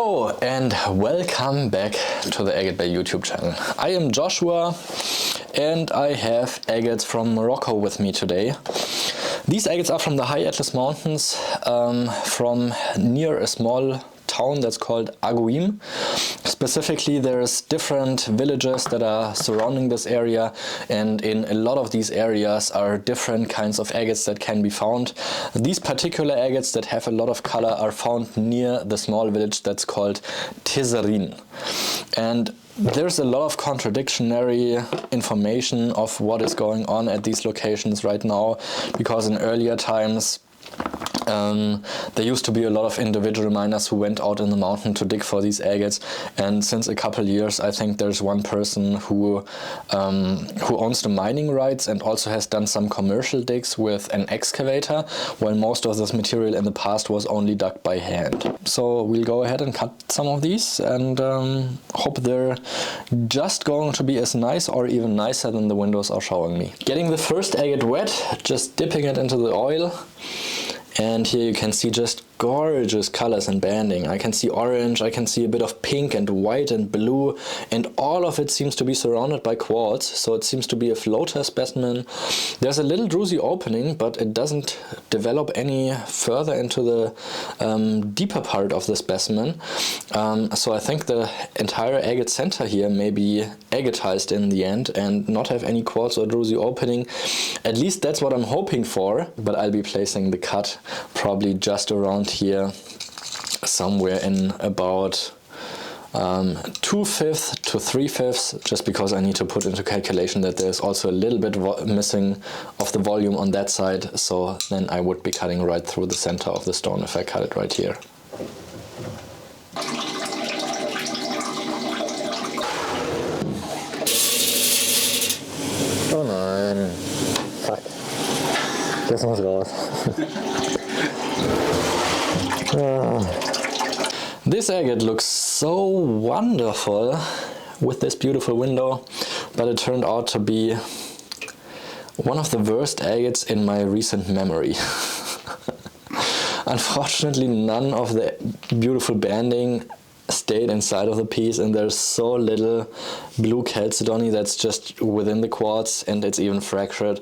Hello and welcome back to the Agatebay YouTube channel. I am Joshua and I have agates from Morocco with me today. These agates are from the high Atlas Mountains, from near a small town that's called Aguim. Specifically, there's different villages that are surrounding this area, and in a lot of these areas are different kinds of agates that can be found. These particular agates that have a lot of color are found near the small village that's called Tizerin. And there's a lot of contradictory information of what is going on at these locations right now, because in earlier times there used to be a lot of individual miners who went out in the mountain to dig for these agates, and since a couple years I think there's one person who owns the mining rights and also has done some commercial digs with an excavator, while most of this material in the past was only dug by hand. So we'll go ahead and cut some of these and hope they're just going to be as nice or even nicer than the windows are showing me. Getting the first agate wet, just dipping it into the oil. And here you can see just gorgeous colors and banding. I can see orange, I can see a bit of pink and white and blue, and all of it seems to be surrounded by quartz, so it seems to be a floater specimen. There's a little druzy opening, but it doesn't develop any further into the deeper part of the specimen. So I think the entire agate center here may be agatized in the end and not have any quartz or druzy opening. At least that's what I'm hoping for, but I'll be placing the cut probably just around here, somewhere in about 2/5 to 3/5, just because I need to put into calculation that there's also a little bit missing of the volume on that side, so then I would be cutting right through the center of the stone if I cut it right here. Oh nein, fuck, das muss raus. This agate looks so wonderful with this beautiful window, but it turned out to be one of the worst agates in my recent memory. Unfortunately, none of the beautiful banding stayed inside of the piece, and there's so little blue chalcedony that's just within the quartz, and it's even fractured.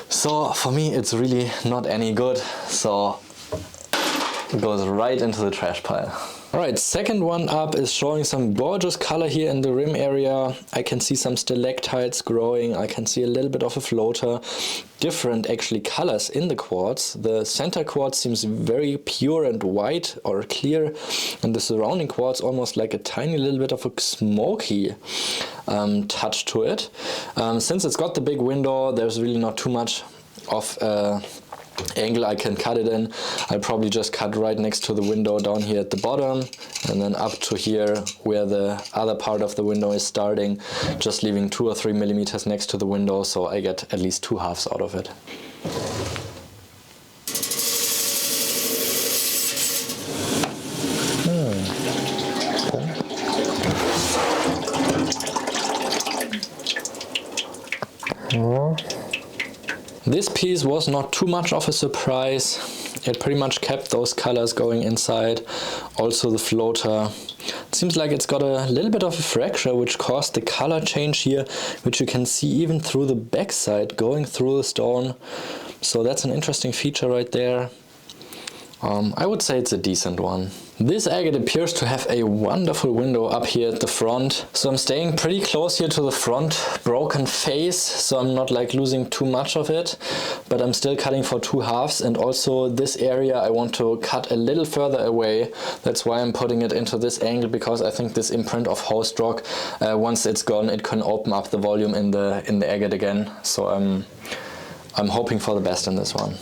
So for me it's really not any good, so it goes right into the trash pile. Alright, second one up is showing some gorgeous color here in the rim area. I can see some stalactites growing, I can see a little bit of a floater, different actually colors in the quartz. The center quartz seems very pure and white or clear, and the surrounding quartz almost like a tiny little bit of a smoky touch to it. Since it's got the big window, there's really not too much of angle I can cut it in. I'll probably just cut right next to the window down here at the bottom, and then up to here where the other part of the window is starting, just leaving 2 or 3 millimeters next to the window, so I get at least 2 halves out of it. This piece was not too much of a surprise. It pretty much kept those colors going inside. Also the floater. It seems like it's got a little bit of a fracture, which caused the color change here, which you can see even through the backside going through the stone. So that's an interesting feature right there. I would say it's a decent one. This agate appears to have a wonderful window up here at the front, so I'm staying pretty close here to the front broken face, so I'm not like losing too much of it, but I'm still cutting for 2 halves, and also this area I want to cut a little further away. That's why I'm putting it into this angle, because I think this imprint of host rock, once it's gone, it can open up the volume in the agate again, so I'm hoping for the best in this one.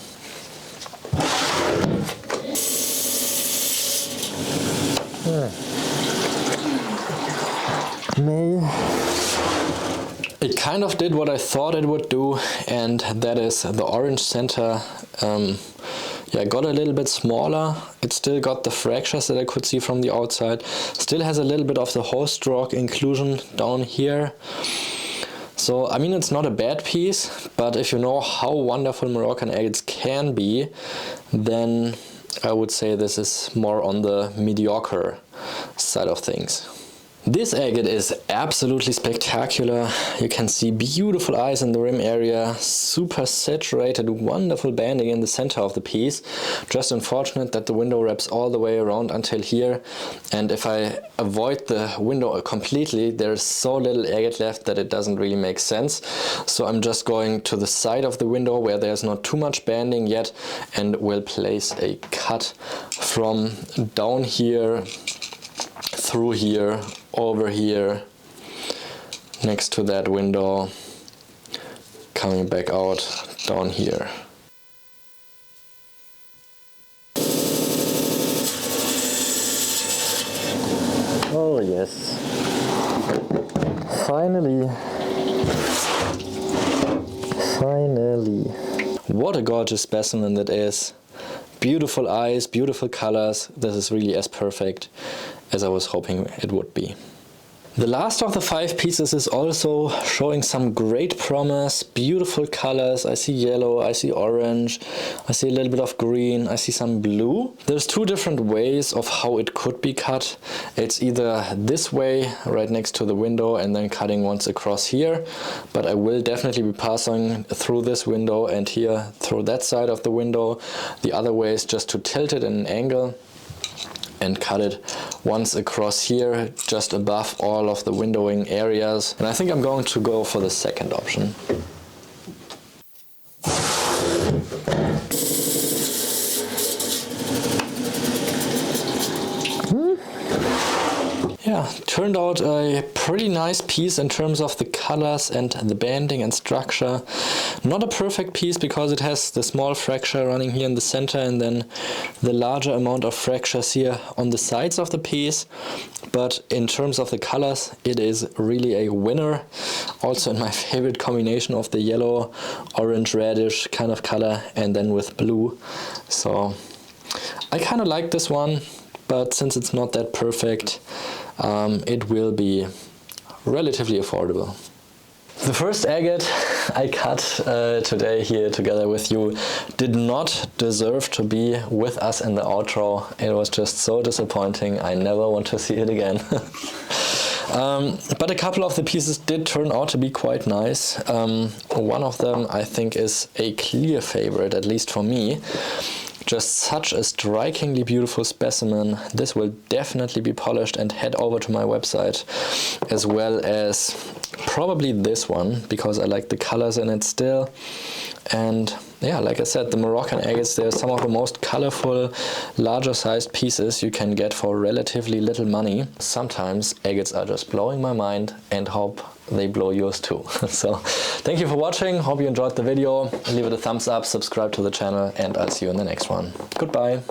It kind of did what I thought it would do, and that is the orange center got a little bit smaller. It still got the fractures that I could see from the outside. Still has a little bit of the host rock inclusion down here. So, I mean, it's not a bad piece, but if you know how wonderful Moroccan agates can be, then I would say this is more on the mediocre side of things. This agate is absolutely spectacular. You can see beautiful eyes in the rim area, super saturated, wonderful banding in the center of the piece. Just unfortunate that the window wraps all the way around until here, and if I avoid the window completely, there's so little agate left that it doesn't really make sense. So I'm just going to the side of the window where there's not too much banding yet, and will place a cut from down here, through here, over here, next to that window, coming back out down here. Oh yes. Finally. Finally. What a gorgeous specimen that is. Beautiful eyes, beautiful colors. This is really as perfect as I was hoping it would be. The last of the 5 pieces is also showing some great promise, beautiful colors. I see yellow, I see orange, I see a little bit of green, I see some blue. There's 2 different ways of how it could be cut. It's either this way, right next to the window, and then cutting once across here, but I will definitely be passing through this window and here through that side of the window. The other way is just to tilt it in an angle and cut it once across here, just above all of the windowing areas. And I think I'm going to go for the second option. Yeah, turned out a pretty nice piece in terms of the colors and the banding and structure. Not a perfect piece because it has the small fracture running here in the center and then the larger amount of fractures here on the sides of the piece. But in terms of the colors, it is really a winner. Also in my favorite combination of the yellow, orange, reddish kind of color and then with blue. So I kind of like this one, but since it's not that perfect, it will be relatively affordable. The first agate I cut today here together with you did not deserve to be with us in the outro. It was just so disappointing. I never want to see it again. But a couple of the pieces did turn out to be quite nice. One of them I think is a clear favorite, at least for me. Just such a strikingly beautiful specimen. This will definitely be polished and head over to my website, as well as probably this one, because I like the colors in it still. And yeah, like I said, the Moroccan agates, they're some of the most colorful, larger sized pieces you can get for relatively little money. Sometimes agates are just blowing my mind, and hope they blow yours too. So thank you for watching, hope you enjoyed the video. Leave it a thumbs up, subscribe to the channel, and I'll see you in the next one. Goodbye.